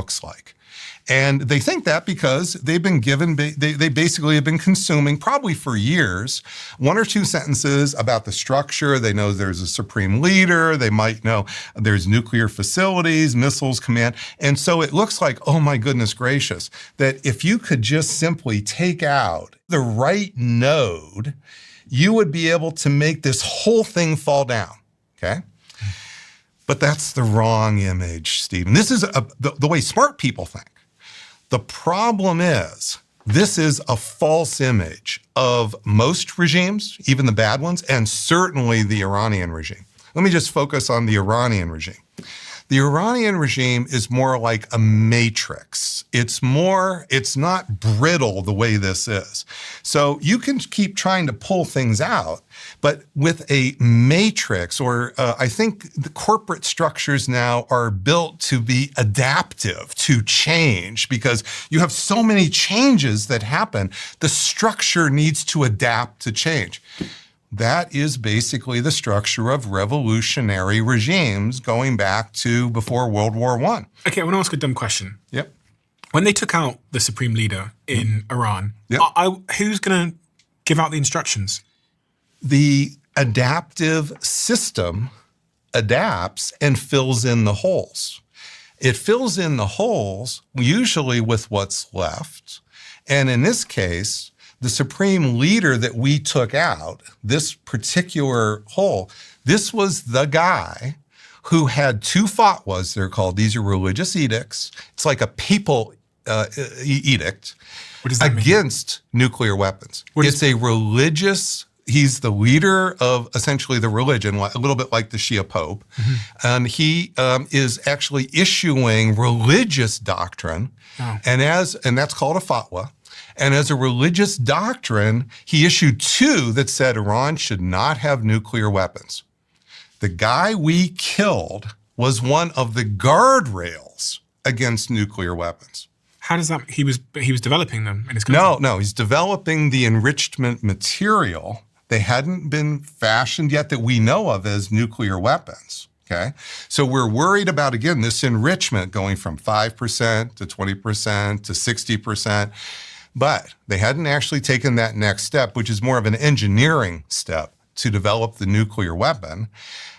looks like. And they think that because they've been given, they basically have been consuming, probably for years, one or two sentences about the structure. They know there's a supreme leader. They might know there's nuclear facilities, missiles command. And so it looks like, oh my goodness gracious, that if you could just simply take out the right node, you would be able to make this whole thing fall down, okay? But that's the wrong image, Stephen. This is the way smart people think. The problem is, this is a false image of most regimes, even the bad ones, and certainly the Iranian regime. Let me just focus on the Iranian regime. The Iranian regime is more like a matrix. It's not brittle the way this is. So you can keep trying to pull things out, but with a matrix, or I think the corporate structures now are built to be adaptive to change because you have so many changes that happen. The structure needs to adapt to change. That is basically the structure of revolutionary regimes going back to before World War I. Okay, I want to ask a dumb question. Yep. When they took out the supreme leader in Iran, Yep. Who's going to give out the instructions? The adaptive system adapts and fills in the holes. It fills in the holes usually with what's left. And in this case, the supreme leader that we took out, this particular hole, this was the guy who had two fatwas, they're called. These are religious edicts. It's like a papal edict against nuclear weapons. It's a religious, he's the leader of essentially the religion, a little bit like the Shia Pope. Mm-hmm. And he is actually issuing religious doctrine, and that's called a fatwa. And as a religious doctrine, he issued two that said Iran should not have nuclear weapons. The guy we killed was one of the guardrails against nuclear weapons. How does that, he was developing them in his country? No, he's developing the enrichment material. They hadn't been fashioned yet that we know of as nuclear weapons. Okay, so we're worried about, again, this enrichment going from 5% to 20% to 60%. But they hadn't actually taken that next step, which is more of an engineering step to develop the nuclear weapon.